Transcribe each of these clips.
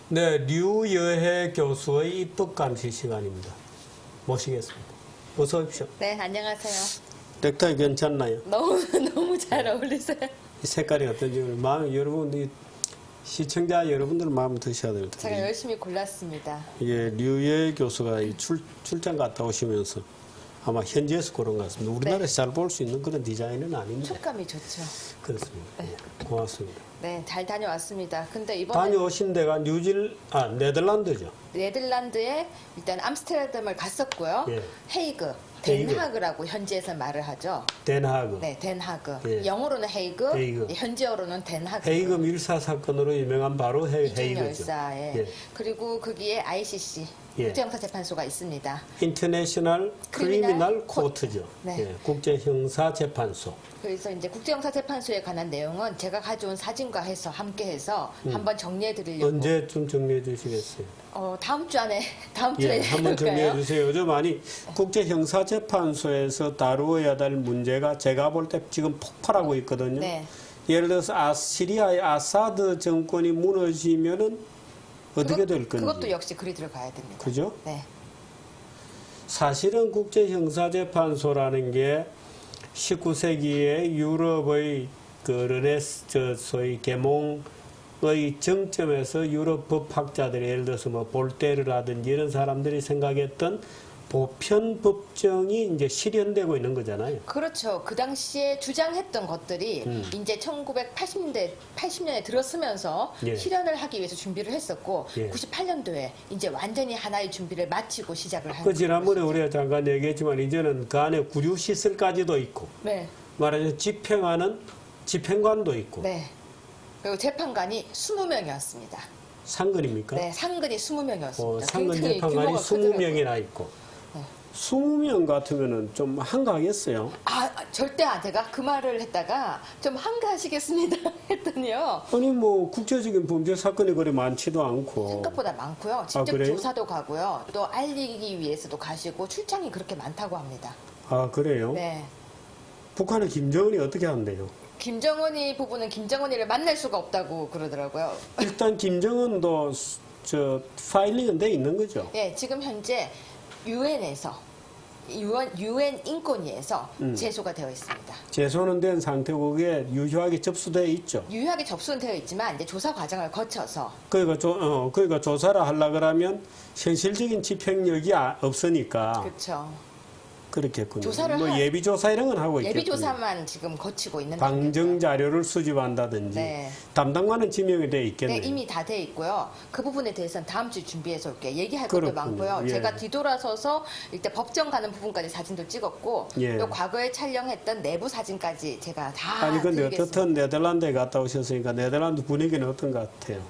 네, 류여혜 교수의 입법 감시 시간입니다. 모시겠습니다. 어서 오십시오. 네, 안녕하세요. 넥타이 괜찮나요? 너무 잘 어울리세요. 이 색깔이 어떤지 마음에 여러분, 시청자 여러분들 마음에 드셔야 될 텐데. 제가 열심히 골랐습니다. 예, 류여혜 교수가 출장 갔다 오시면서 아마 현지에서 고른 것 같습니다. 우리나라에서 잘 볼 수 있는 그런 디자인은 아닌데. 촉감이 좋죠. 그렇습니다. 네. 예, 고맙습니다. 네, 잘 다녀왔습니다. 근데 이번에 다녀오신 데가 네덜란드죠. 네덜란드에 일단 암스테르담을 갔었고요. 예. 헤이그, 헤이그. 덴하그라고 현지에서 말을 하죠. 덴하그. 네, 덴하그. 예. 영어로는 헤이그, 헤이그. 현지어로는 덴하그. 헤이그 밀사 사건으로 유명한 바로 헤이그죠. 이중열사에. 예. 그리고 거기에 ICC, 예. 국제형사재판소가 있습니다. 인터내셔널 크리미널 코트죠. 네. 예, 국제형사재판소. 그래서 이제 국제형사재판소에 관한 내용은 제가 가져온 사진과 해서 함께해서 한번 정리해 드리려고. 언제쯤 정리해 주시겠어요? 다음 주 안에 다음 주에 예, 한번 정리해 해볼까요? 주세요. 요즘 많이 국제형사재판소에서 다루어야 될 문제가 제가 볼 때 지금 폭발하고 있거든요. 네. 예를 들어서 시리아의 아사드 정권이 무너지면은 어떻게 될 건지. 그것도 역시 그리 들어가야 됩니다. 그죠? 네. 사실은 국제형사재판소라는 게 19세기에 유럽의 소위 계몽의 정점에서 유럽 법학자들이 예를 들어서 뭐 볼테르라든지 이런 사람들이 생각했던 보편 법정이 이제 실현되고 있는 거잖아요. 그렇죠. 그 당시에 주장했던 것들이 이제 80년에 들어서면서 예. 실현을 하기 위해서 준비를 했었고 예. 98년도에 이제 완전히 하나의 준비를 마치고 시작을 한 그 지난번에 것이죠. 우리가 잠깐 얘기했지만 이제는 그 안에 구류시설까지도 있고 네. 말하자면 집행하는 집행관도 있고 네. 그리고 재판관이 20명이었습니다. 상근입니까? 네, 상근이 20명이었습니다. 상근 재판관이 20명이나 있고 20명 같으면은 좀 한가하겠어요. 절대 제가 그 말을 했다가 좀 한가하시겠습니다 했더니요. 아니 뭐 국제적인 범죄 사건이 그리 많지도 않고 생각보다 많고요. 직접 그래요? 조사도 가고요. 또 알리기 위해서도 가시고 출장이 그렇게 많다고 합니다. 아 그래요? 네. 북한의 김정은이 어떻게 한대요? 김정은이 부부는 김정은이를 만날 수가 없다고 그러더라고요. 일단 김정은도 파일링은 돼 있는 거죠? 예, 지금 현재 유엔에서 유엔 인권위에서 제소가 되어 있습니다. 제소는 된 상태고 그게 유효하게 접수되어 있죠. 유효하게 접수는 되어 있지만 이제 조사 과정을 거쳐서 그러니까 조사를 하려 그러면 현실적인 집행력이 없으니까 그렇죠. 그렇겠군요. 조사를 뭐 예비 조사 이런 건 하고 있겠군요. 예비 조사만 지금 거치고 있는 방정 자료를 수집한다든지 네. 담당관은 지명이 돼 네, 있겠네요. 이미 다 돼 있고요. 그 부분에 대해서는 다음 주에 준비해서 올게요. 얘기할 것도 그렇군요. 많고요. 예. 제가 뒤돌아서서 일단 법정 가는 부분까지 사진도 찍었고 예. 또 과거에 촬영했던 내부 사진까지 제가 다 아니 근데 드리겠습니다. 어떻든 네덜란드에 갔다 오셨으니까 네덜란드 분위기는 어떤 것 같아요?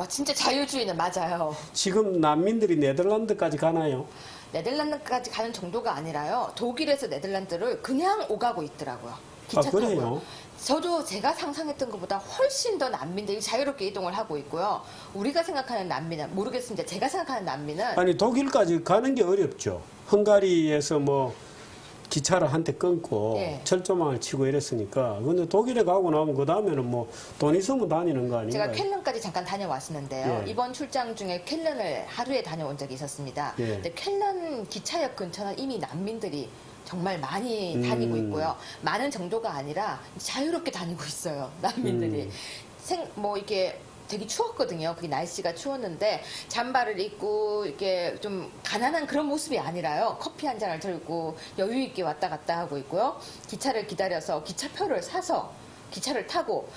진짜 자유주의는 맞아요. 지금 난민들이 네덜란드까지 가나요? 네덜란드까지 가는 정도가 아니라요. 독일에서 네덜란드를 그냥 오가고 있더라고요. 기차 타고. 그래요? 저도 제가 상상했던 것보다 훨씬 더 난민들이 자유롭게 이동을 하고 있고요. 우리가 생각하는 난민은 모르겠습니다. 제가 생각하는 난민은 아니 독일까지 가는 게 어렵죠. 헝가리에서 뭐 기차를 한테 끊고 예. 철조망을 치고 이랬으니까. 근데 독일에 가고 나면 그 다음에는 뭐 돈 있으면 다니는 거 제가 아닌가요? 켈른까지 잠깐 다녀왔었는데요. 예. 이번 출장 중에 켈른을 하루에 다녀온 적이 있었습니다. 예. 근데 켈른 기차역 근처는 이미 난민들이 정말 많이 다니고 있고요. 많은 정도가 아니라 자유롭게 다니고 있어요. 난민들이. 이게 되게 추웠거든요. 그게 날씨가 추웠는데 잠바를 입고 이렇게 좀 가난한 그런 모습이 아니라요. 커피 한 잔을 들고 여유 있게 왔다 갔다 하고 있고요. 기차를 기다려서 기차표를 사서 기차를 타고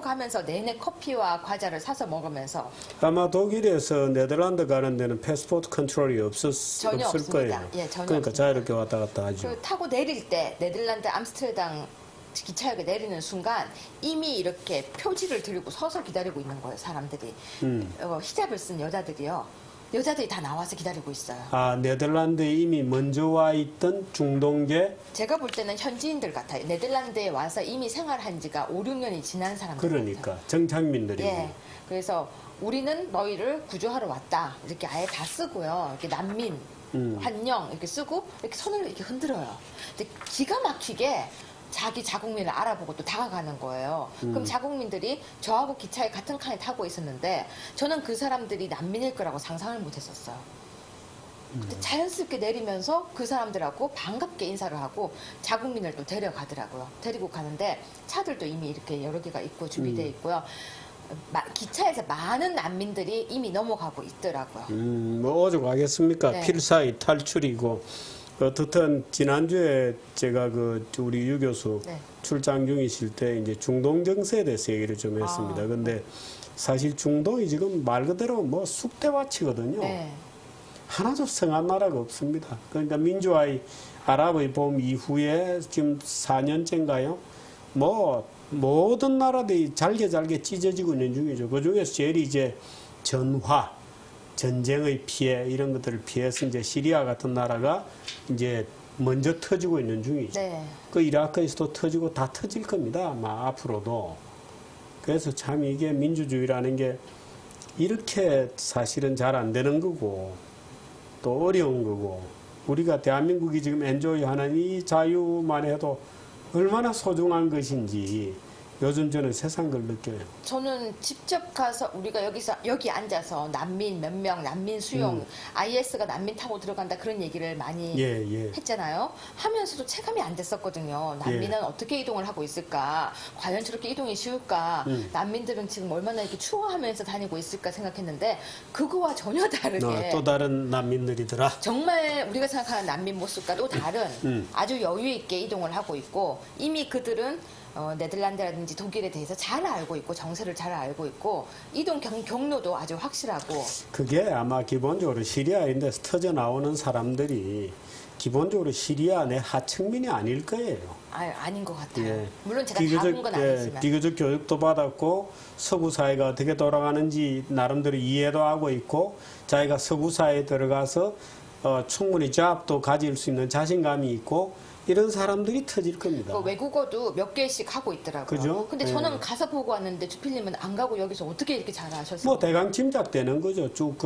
가면서 내내 커피와 과자를 사서 먹으면서 아마 독일에서 네덜란드 가는 데는 패스포트 컨트롤이 전혀 없을 없습니다. 거예요. 예, 전혀 그러니까 없습니다. 자유롭게 왔다 갔다 하죠. 그리고 타고 내릴 때 네덜란드 암스테르담 기차역에 내리는 순간 이미 이렇게 표지를 들고 서서 기다리고 있는 거예요. 사람들이. 히잡을 쓴 여자들이요. 여자들이 다 나와서 기다리고 있어요. 네덜란드에 이미 먼저 와 있던 중동계 제가 볼 때는 현지인들 같아요. 네덜란드에 와서 이미 생활한 지가 5, 6년이 지난 사람들 같아요. 그러니까 정착민들이고. 예. 그래서 우리는 너희를 구조하러 왔다. 이렇게 아예 다 쓰고요. 이렇게 난민, 환영 이렇게 쓰고 이렇게 손을 이렇게 흔들어요. 근데 기가 막히게 자기 자국민을 알아보고 또 다가가는 거예요. 그럼 자국민들이 저하고 기차에 같은 칸에 타고 있었는데 저는 그 사람들이 난민일 거라고 상상을 못 했었어요. 근데 자연스럽게 내리면서 그 사람들하고 반갑게 인사를 하고 자국민을 또 데려가더라고요. 데리고 가는데 차들도 이미 이렇게 여러 개가 있고 준비되어 있고요. 기차에서 많은 난민들이 이미 넘어가고 있더라고요. 뭐 오죽하겠습니까? 네. 필사의 탈출이고. 어떻든 지난주에 제가 우리 유 교수 네. 출장 중이실 때 이제 중동 정세에 대해서 얘기를 좀 했습니다. 근데 사실 중동이 지금 말 그대로 뭐 쑥대밭이거든요. 네. 하나도 성한 나라가 없습니다. 그러니까 민주화의 아랍의 봄 이후에 지금 4년째인가요? 뭐 모든 나라들이 잘게 찢어지고 있는 중이죠. 그 중에서 제일 이제 전화, 전쟁의 피해 이런 것들을 피해서 이제 시리아 같은 나라가 이제 먼저 터지고 있는 중이죠. 네. 그 이라크에서도 터지고 다 터질 겁니다. 아마 앞으로도. 그래서 참 이게 민주주의라는 게 이렇게 사실은 잘 안 되는 거고 또 어려운 거고 우리가 대한민국이 지금 엔조이하는 이 자유만 해도 얼마나 소중한 것인지 요즘 저는 세상 걸 느껴요. 저는 직접 가서 우리가 여기 앉아서 난민 몇 명, 난민 수용, IS가 난민 타고 들어간다 그런 얘기를 많이 했잖아요. 하면서도 체감이 안 됐었거든요. 난민은 어떻게 이동을 하고 있을까? 과연 저렇게 이동이 쉬울까? 난민들은 지금 얼마나 이렇게 추워하면서 다니고 있을까 생각했는데 그거와 전혀 다르게 또 다른 난민들이더라. 정말 우리가 생각하는 난민 모습과 또 다른 아주 여유 있게 이동을 하고 있고 이미 그들은 네덜란드라든지 독일에 대해서 잘 알고 있고 정세를 잘 알고 있고 이동 경로도 아주 확실하고 그게 아마 기본적으로 시리아인데서 터져 나오는 사람들이 기본적으로 시리아 내 하층민이 아닐 거예요. 아닌 것 같아요. 예. 물론 제가 다 본 건 아니지만 비교적 교육도 받았고 서구 사회가 어떻게 돌아가는지 나름대로 이해도 하고 있고 자기가 서구 사회에 들어가서 충분히 잡도 가질 수 있는 자신감이 있고 이런 사람들이 터질 겁니다. 외국어도 몇 개씩 하고 있더라고요. 그죠? 근데 저는 가서 보고 왔는데 주필님은 안 가고 여기서 어떻게 이렇게 잘 아셨어요? 뭐 대강 짐작되는 거죠. 쭉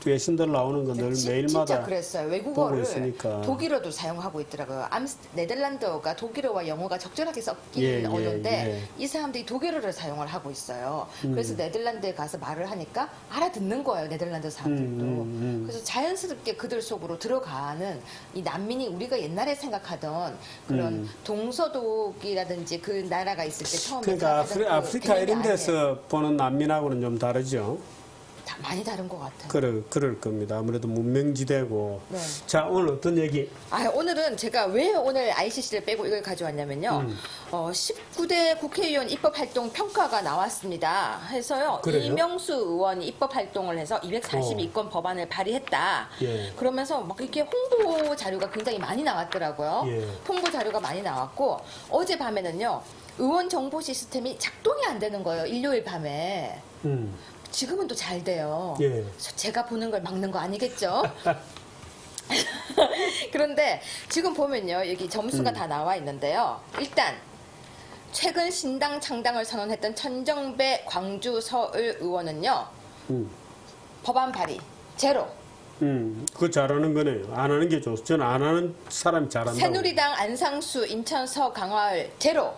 외신들 나오는 건 늘 매일마다 진짜 그랬어요. 외국어를 보고 있으니까. 독일어도 사용하고 있더라고요. 네덜란드어가 독일어와 영어가 적절하게 섞인 언어인데 이 사람들이 독일어를 사용을 하고 있어요. 그래서 네덜란드에 가서 말을 하니까 알아듣는 거예요. 네덜란드 사람들도. 그래서 자연스럽게 그들 속으로 들어가는 이 난민이 우리가 옛날에 생각하던 그런 동서독이라든지 그 나라가 있을 때 처음에 그러니까 아프리카 이런 데서 보는 난민하고는 좀 다르죠. 많이 다른 것 같아요. 그럴 겁니다. 아무래도 문명지대고. 네. 자, 오늘 어떤 얘기? 오늘은 제가 왜 오늘 ICC를 빼고 이걸 가져왔냐면요. 19대 국회의원 입법활동 평가가 나왔습니다. 해서요. 그래요? 이명수 의원이 입법활동을 해서 242건 법안을 발의했다. 그러면서 막 이렇게 홍보 자료가 굉장히 많이 나왔더라고요. 홍보 자료가 많이 나왔고 어젯밤에는요. 의원 정보 시스템이 작동이 안 되는 거예요. 일요일 밤에. 지금은 또 잘 돼요. 제가 보는 걸 막는 거 아니겠죠? 그런데 지금 보면요. 여기 점수가 다 나와 있는데요. 일단 최근 신당 창당을 선언했던 천정배 광주 서울 의원은요. 법안 발의 제로. 그거 잘하는 거네요. 안 하는 게 좋죠. 저는 안 하는 사람이 잘한다고. 새누리당 안상수 인천 서강화을 제로.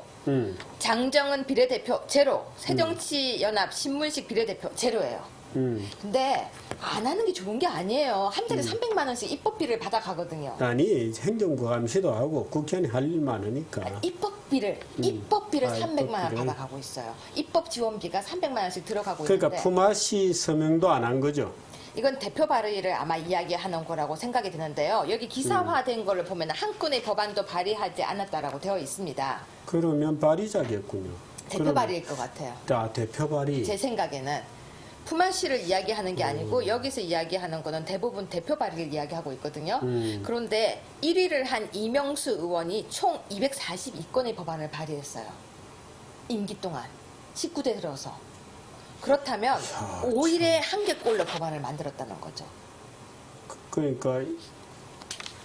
장정은 비례대표 제로, 새정치연합 신문식 비례대표 제로예요. 근데 안 하는 게 좋은 게 아니에요. 한 달에 300만 원씩 입법비를 받아가거든요. 아니 행정부 감시도 하고 국회의원이 할 일 많으니까. 입법비를 300만 원 받아가고 있어요. 입법 지원비가 300만 원씩 들어가고 그러니까 있는데. 품앗이 서명도 안 한 거죠. 이건 대표 발의를 아마 이야기하는 거라고 생각이 드는데요. 여기 기사화된 거를 보면 한 건의 법안도 발의하지 않았다라고 되어 있습니다. 그러면 발의자겠군요. 대표 발의일 것 같아요. 대표 발의. 제 생각에는 품앗이를 이야기하는 게 아니고 여기서 이야기하는 거는 대부분 대표 발의를 이야기하고 있거든요. 그런데 1위를 한 이명수 의원이 총 242건의 법안을 발의했어요. 임기 동안 19대 들어서. 그렇다면 5일에 한 개꼴로 법안을 만들었다는 거죠. 그러니까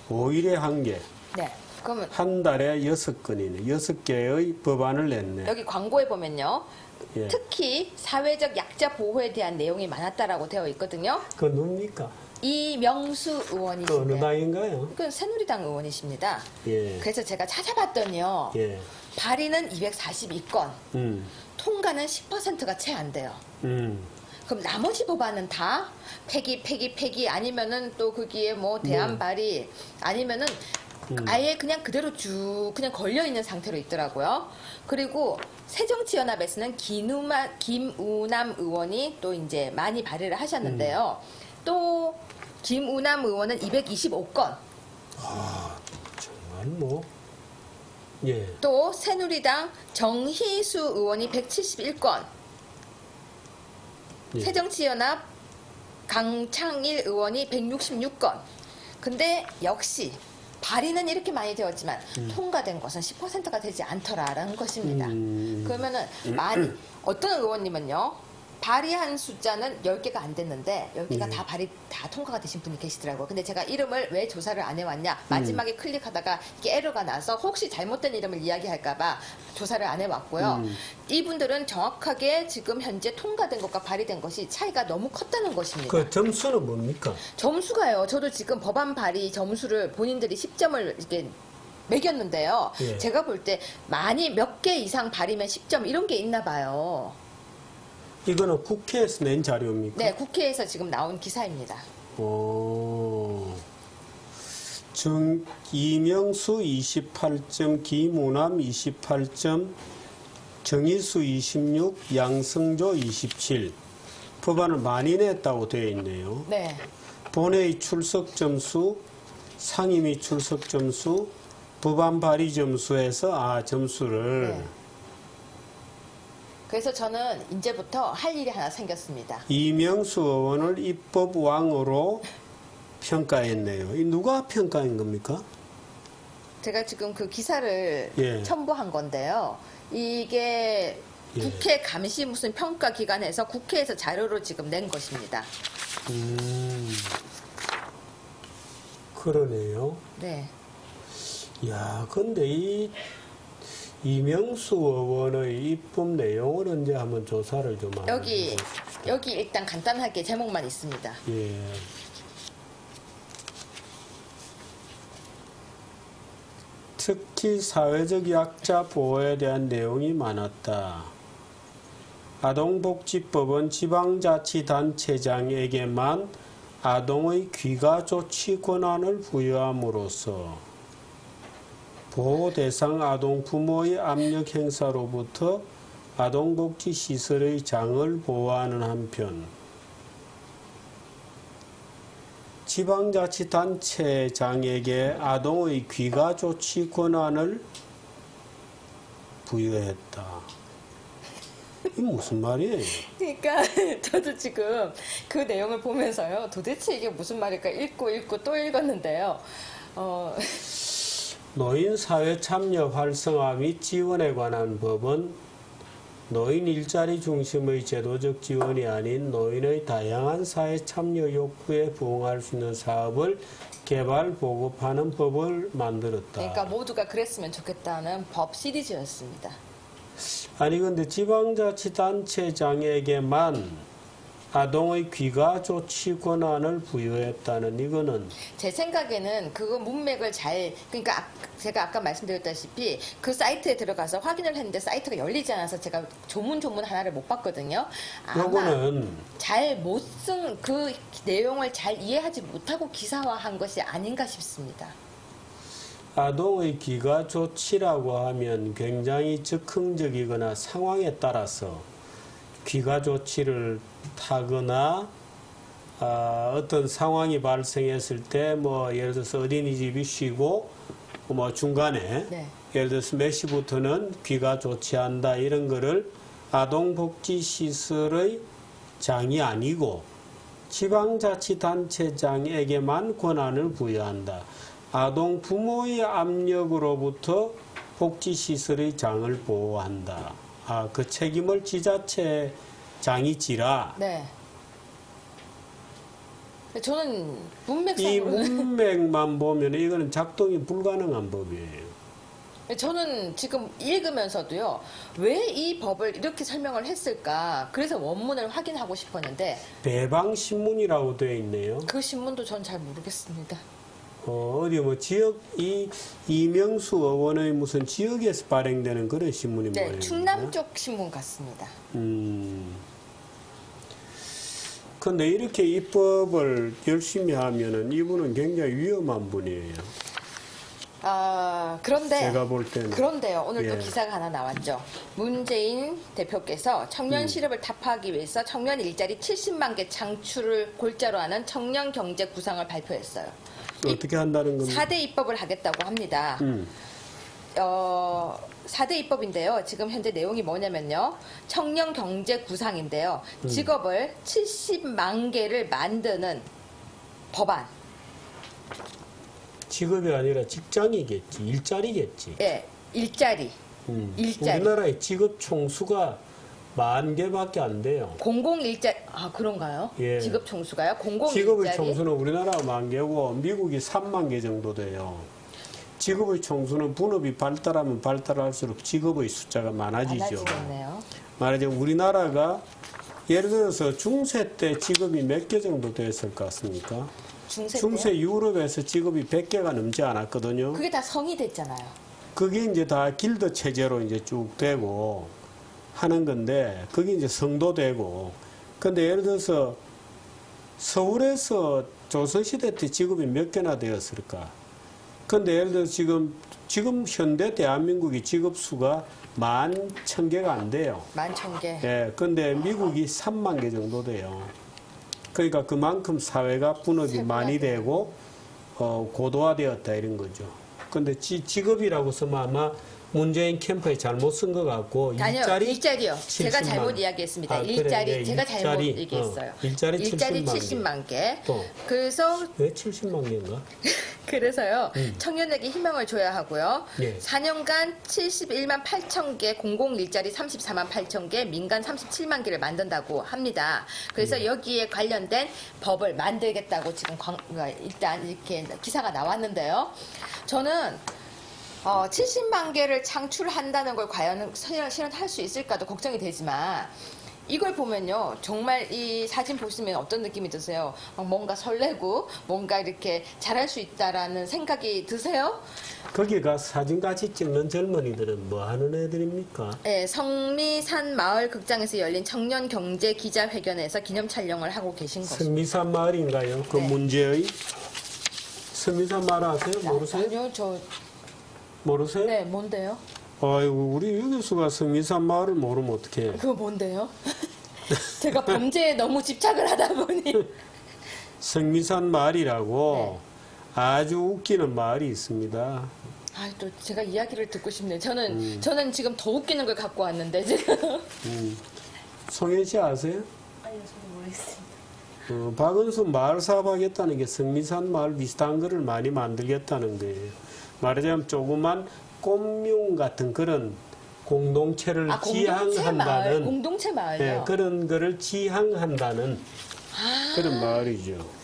5일에 한 개. 네. 그러면 한 달에 6건이네. 6개의 법안을 냈네. 여기 광고에 보면요. 특히 사회적 약자 보호에 대한 내용이 많았다라고 되어 있거든요. 그건 뭡니까? 이명수 어느 의원이신데 당인가요? 그 새누리당 의원이십니다. 예. 그래서 제가 찾아봤더니요. 예. 발의는 242건, 통과는 10%가 채 안 돼요. 그럼 나머지 법안은 다 폐기 아니면은 또 거기에 뭐 대안 발의 아니면은 아예 그냥 그대로 쭉 그냥 걸려 있는 상태로 있더라고요. 그리고 새정치연합에서는 김우남 의원이 또 이제 많이 발의를 하셨는데요. 또 김우남 의원은 225건. 아, 정말 뭐. 예. 또 새누리당 정희수 의원이 171건. 예. 새정치연합 강창일 의원이 166건. 근데 역시 발의는 이렇게 많이 되었지만 통과된 것은 10%가 되지 않더라라는 것입니다. 그러면은 어떤 의원님은요. 발의한 숫자는 10개가 안 됐는데 10개가 다 통과가 되신 분이 계시더라고요. 근데 제가 이름을 왜 조사를 안 해왔냐. 마지막에 클릭하다가 이게 에러가 나서 혹시 잘못된 이름을 이야기할까봐 조사를 안 해왔고요. 이분들은 정확하게 지금 현재 통과된 것과 발의된 것이 차이가 너무 컸다는 것입니다. 그 점수는 뭡니까? 점수가요. 저도 지금 법안 발의 점수를 본인들이 10점을 이렇게 매겼는데요. 예. 제가 볼 때 많이 몇 개 이상 발의면 10점 이런 게 있나 봐요. 이거는 국회에서 낸 자료입니까? 네, 국회에서 지금 나온 기사입니다. 이명수 28점, 김우남 28점, 정희수 26, 양승조 27. 법안을 많이 냈다고 되어 있네요. 네. 본회의 출석 점수, 상임위 출석 점수, 법안 발의 점수에서 점수를 네. 그래서 저는 이제부터 할 일이 하나 생겼습니다. 이명수 의원을 입법왕으로 평가했네요. 이 누가 평가한 겁니까? 제가 지금 그 기사를 예. 첨부한 건데요. 이게 예. 국회 감시 무슨 평가 기관에서 국회에서 자료로 지금 낸 것입니다. 그러네요. 네. 야, 근데 이명수 의원의 입법 내용을 언제 한번 조사를 좀 한번 해보십시다. 여기 일단 간단하게 제목만 있습니다. 예. 특히 사회적 약자 보호에 대한 내용이 많았다. 아동복지법은 지방자치단체장에게만 아동의 귀가 조치 권한을 부여함으로써 보호 대상 아동 부모의 압력 행사로부터 아동복지시설의 장을 보호하는 한편 지방자치단체장에게 아동의 귀가 조치 권한을 부여했다. 이게 무슨 말이에요? 그러니까 저도 지금 그 내용을 보면서요. 도대체 이게 무슨 말일까 읽고 또 읽었는데요. 노인 사회 참여 활성화 및 지원에 관한 법은 노인 일자리 중심의 제도적 지원이 아닌 노인의 다양한 사회 참여 욕구에 부응할 수 있는 사업을 개발, 보급하는 법을 만들었다. 그러니까 모두가 그랬으면 좋겠다는 법 시리즈였습니다. 아니 근데 지방자치단체장에게만 아동의 귀가 조치 권한을 부여했다는 이거는 제 생각에는 그거 문맥을 그러니까 제가 아까 말씀드렸다시피 그 사이트에 들어가서 확인을 했는데 사이트가 열리지 않아서 제가 조문 하나를 못 봤거든요. 아마 요거는 잘 못 쓴 그 내용을 잘 이해하지 못하고 기사화한 것이 아닌가 싶습니다. 아동의 귀가 조치라고 하면 굉장히 즉흥적이거나 상황에 따라서 귀가 조치를 타거나 어떤 상황이 발생했을 때 뭐 예를 들어서 어린이집이 쉬고 뭐 중간에 네. 예를 들어서 몇 시부터는 귀가 조치한다 이런 거를 아동복지시설의 장이 아니고 지방자치단체장에게만 권한을 부여한다. 아동 부모의 압력으로부터 복지시설의 장을 보호한다. 그 책임을 지자체장이 지라. 네. 저는 이 문맥상으로 문맥만 보면 이거는 작동이 불가능한 법이에요. 저는 지금 읽으면서도요, 왜 이 법을 이렇게 설명을 했을까? 그래서 원문을 확인하고 싶었는데, 대방신문이라고 되어 있네요. 그 신문도 전 잘 모르겠습니다. 어디 뭐 지역 이명수 의원의 무슨 지역에서 발행되는 그런 신문이 네, 뭐예요? 충남 쪽 신문 같습니다. 근데 이렇게 입법을 열심히 하면은 이분은 굉장히 위험한 분이에요. 아, 그런데 제가 볼 때는. 그런데요. 오늘 또 예. 기사가 하나 나왔죠. 문재인 대표께서 청년 실업을 타파하기 위해서 청년 일자리 70만 개 창출을 골자로 하는 청년 경제 구상을 발표했어요. 어떻게 한다는 겁니까? 4대 입법을 하겠다고 합니다. 4대 입법인데요. 지금 현재 내용이 뭐냐면요. 청년 경제 구상인데요. 직업을 70만 개를 만드는 법안. 직업이 아니라 직장이겠지, 일자리겠지. 예, 일자리. 일자리. 우리나라의 직업 총수가 10,000개밖에 안 돼요. 공공 일자리. 아, 그런가요? 예. 직업 총수가요? 공공 직업의 일자리. 총수는 우리나라가 10,000개고 미국이 30,000개 정도 돼요. 직업의 총수는 분업이 발달하면 발달할수록 직업의 숫자가 많아지죠. 많아지겠네요. 말하자면 우리나라가 예를 들어서 중세 때 직업이 몇 개 정도 됐을 것 같습니까? 중세 중세 때요? 유럽에서 직업이 100개가 넘지 않았거든요. 그게 다 성이 됐잖아요. 그게 이제 다 길드 체제로 이제 쭉 되고 하는 건데, 그게 이제 성도되고. 근데 예를 들어서 서울에서 조선시대 때 직업이 몇 개나 되었을까? 근데 예를 들어서 지금 현대 대한민국의 직업 수가 11,000개가 안 돼요. 11,000개. 예, 근데 미국이 3만 개 정도 돼요. 그러니까 그만큼 사회가 분업이 많이 되고, 고도화되었다 이런 거죠. 근데 직업이라고 쓰면 아마 문재인 캠프에 잘못 쓴 것 같고, 아니요, 일자리요. 제가 70만. 잘못 이야기했습니다. 아, 일자리, 그래, 예, 제가 잘못 일자리, 얘기했어요. 일자리 70만 개. 또. 그래서 왜 70만 개인가? 그래서요, 청년에게 희망을 줘야 하고요. 예. 4년간 71만 8천 개 공공 일자리 34만 8천 개, 민간 37만 개를 만든다고 합니다. 그래서 여기에 관련된 법을 만들겠다고 지금 일단 이렇게 기사가 나왔는데요. 저는 70만 개를 창출한다는 걸 과연 실현할 수 있을까도 걱정이 되지만, 이걸 보면요, 정말 이 사진 보시면 어떤 느낌이 드세요? 뭔가 설레고 뭔가 이렇게 잘할 수 있다라는 생각이 드세요? 거기가 사진같이 찍는 젊은이들은 뭐 하는 애들입니까? 네, 성미산 마을 극장에서 열린 청년 경제 기자회견에서 기념 촬영을 하고 계신 것입니다. 성미산 마을인가요? 그 네. 문제의 성미산 마을 아세요? 모르세요? 아니요, 모르세요? 네, 뭔데요? 아이고, 우리 유 교수가 성미산 마을을 모르면 어떡해. 그거 뭔데요? 제가 범죄에 너무 집착을 하다 보니. 성미산 마을이라고 네. 아주 웃기는 마을이 있습니다. 아, 또 제가 이야기를 듣고 싶네요. 저는 지금 더 웃기는 걸 갖고 왔는데 지금. 송현 씨 아세요? 아니요, 저도 모르겠습니다. 박은수 마을 사업하겠다는 게 성미산 마을 비슷한 거를 많이 만들겠다는 거예요. 말하자면 조그만 꼼뮨 같은 그런 공동체를 지향한다는 공동체 마을요. 네, 그런 거를 지향한다는 그런 마을이죠.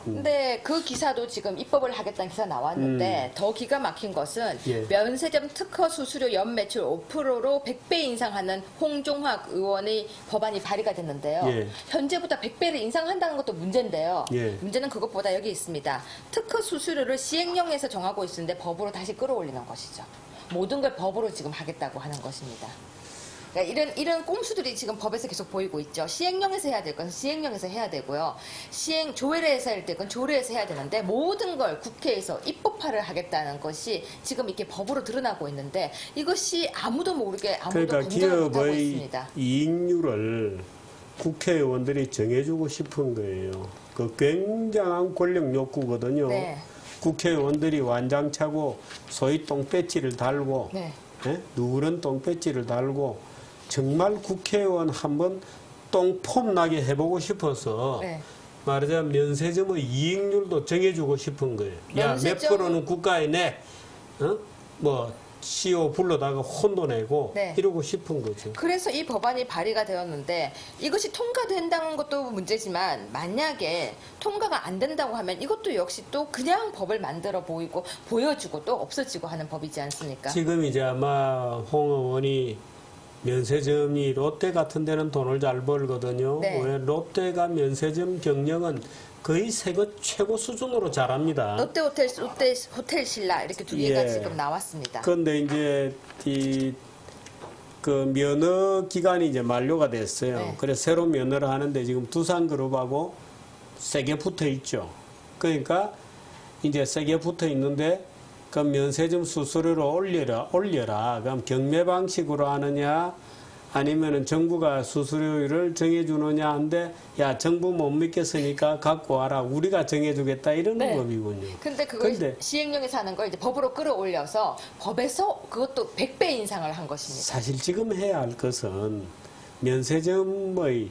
근데 그 기사도 지금 입법을 하겠다는 기사 나왔는데 더 기가 막힌 것은 예. 면세점 특허 수수료 연매출 5%로 100배 인상하는 홍종학 의원의 법안이 발의가 됐는데요. 예. 현재보다 100배를 인상한다는 것도 문제인데요. 예. 문제는 그것보다 여기 있습니다. 특허 수수료를 시행령에서 정하고 있는데 법으로 다시 끌어올리는 것이죠. 모든 걸 법으로 지금 하겠다고 하는 것입니다. 그러니까 이런 꼼수들이 지금 법에서 계속 보이고 있죠. 시행령에서 해야 될 것은 시행령에서 해야 되고요. 조례에서 할 건 조례에서 해야 되는데 모든 걸 국회에서 입법화를 하겠다는 것이 지금 이렇게 법으로 드러나고 있는데 이것이 아무도 모르게 아무도 그러니까 검증을 못하고 기업의 있습니다. 이익률을 국회의원들이 정해주고 싶은 거예요. 그 굉장한 권력 욕구거든요. 네. 국회의원들이 완장차고 소위 똥배지를 달고 네. 누런 똥배지를 달고 정말 국회의원 한번 똥폼 나게 해보고 싶어서 네. 말하자면 면세점의 이익률도 정해주고 싶은 거예요. 야, 몇 면세점- 프로는 국가에 내, 뭐 CO 불러다가 혼도 내고 네. 이러고 싶은 거죠. 그래서 이 법안이 발의가 되었는데 이것이 통과된다는 것도 문제지만 만약에 통과가 안 된다고 하면 이것도 역시 또 그냥 법을 만들어 보여주고 또 없어지고 하는 법이지 않습니까? 지금 이제 아마 홍 의원이 면세점이 롯데 같은 데는 돈을 잘 벌거든요. 네. 왜 롯데가 면세점 경영은 거의 세계 최고 수준으로 잘합니다. 롯데 호텔 신라 이렇게 두 개가 예. 지금 나왔습니다. 그런데 이제 그 면허 기간이 이제 만료가 됐어요. 네. 그래서 새로 면허를 하는데 지금 두산그룹하고 세게 붙어 있죠. 그러니까 이제 세게 붙어 있는데 그 면세점 수수료를 올려라. 그럼 경매 방식으로 하느냐 아니면은 정부가 수수료를 정해주느냐 한데 야 정부 못 믿겠으니까 갖고 와라. 우리가 정해주겠다 이런 네. 법이군요. 근데 그걸 근데 시행령에서 하는 걸 이제 법으로 끌어올려서 법에서 그것도 100배 인상을 한 것입니다. 사실 지금 해야 할 것은 면세점의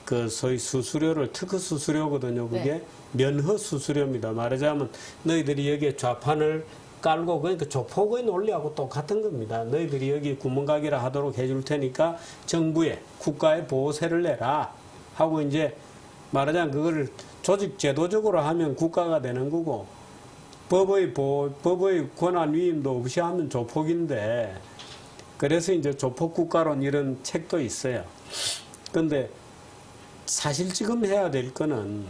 그 소위 수수료를 특허 수수료거든요. 그게 네. 면허 수수료입니다. 말하자면 너희들이 여기에 좌판을 깔고 그러니까 조폭의 논리하고 똑같은 겁니다. 너희들이 여기 구멍가게라 하도록 해줄 테니까 정부에 국가에 보호세를 내라 하고 이제 말하자면 그거를 조직 제도적으로 하면 국가가 되는 거고 법의 권한 위임도 없이 하면 조폭인데 그래서 이제 조폭 국가론 이런 책도 있어요. 근데 사실 지금 해야 될 거는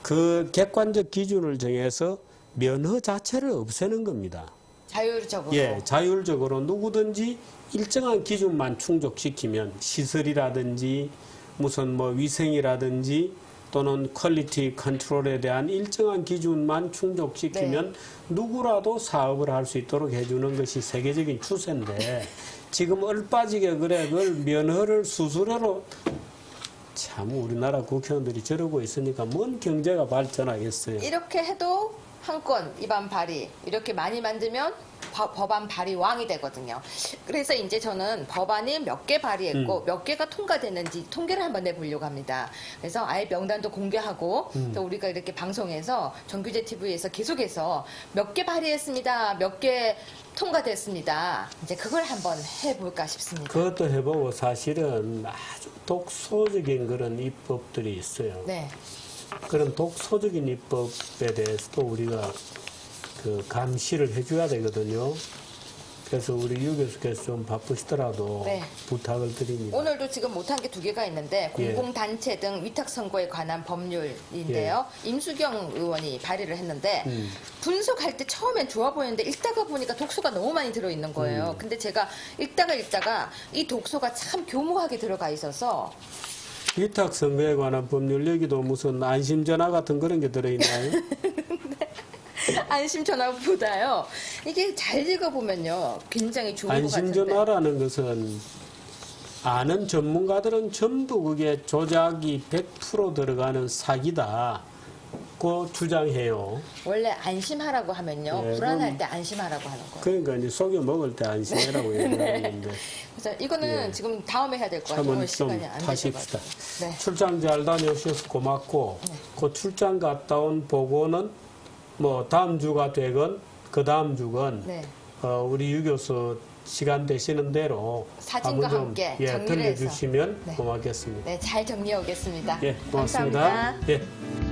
그 객관적 기준을 정해서 면허 자체를 없애는 겁니다. 자율적으로. 예, 자율적으로 누구든지 일정한 기준만 충족시키면 시설이라든지 무슨 뭐 위생이라든지 또는 퀄리티 컨트롤에 대한 일정한 기준만 충족시키면 누구라도 사업을 할 수 있도록 해주는 것이 세계적인 추세인데 지금 얼빠지게 그래 그걸 면허를 수수료로 참 우리나라 국회의원들이 저러고 있으니까 뭔 경제가 발전하겠어요. 이렇게 해도 한 건 입안 발의 이렇게 많이 만들면 법안 발의 왕이 되거든요. 그래서 이제 저는 법안이 몇 개 발의했고 몇 개가 통과됐는지 통계를 한번 내보려고 합니다. 그래서 아예 명단도 공개하고 또 우리가 이렇게 방송에서 정규제 TV에서 계속해서 몇 개 발의했습니다. 몇 개 통과됐습니다. 이제 그걸 한번 해볼까 싶습니다. 그것도 해보고 사실은 아주 독소적인 그런 입법들이 있어요. 네. 그런 독소적인 입법에 대해서도 우리가 그 감시를 해줘야 되거든요. 그래서 우리 유 교수께서 좀 바쁘시더라도 네. 부탁을 드립니다. 오늘도 지금 못한 게 두 개가 있는데 예. 공공단체 등 위탁선거에 관한 법률인데요. 임수경 의원이 발의를 했는데 분석할 때 처음엔 좋아 보였는데 읽다가 보니까 독소가 너무 많이 들어있는 거예요. 근데 제가 읽다가 이 독소가 참 교모하게 들어가 있어서 위탁 선거에 관한 법률 여기도 무슨 안심전화 같은 그런 게 들어있나요? 안심전화보다요. 이게 잘 읽어보면요. 굉장히 좋은 것 같은데. 안심전화라는 것은 아는 전문가들은 전부 그게 조작이 100% 들어가는 사기다. 고 주장해요. 원래 안심하라고 하면요. 네, 불안할 그럼- 때 안심하라고 하는 거예요. 그러니까 이제 속여 먹을 때 안심해라고 얘기하는 건데 그래서 이거는 예. 지금 다음에 해야 될 것 같아요. 한번 오늘 좀 시간이 안 타십시다. 되셔가지고. 네. 출장 잘 다녀오셔서 고맙고 네. 그 출장 갔다 온 보고는 뭐 다음 주가 되건 그 다음 주건 네. 우리 유 교수 시간 되시는 대로 사진과 한번 좀 함께 예, 정리를 해서. 들려주시면 네. 고맙겠습니다. 네, 잘 정리해 오겠습니다. 예, 고맙습니다. 감사합니다. 예.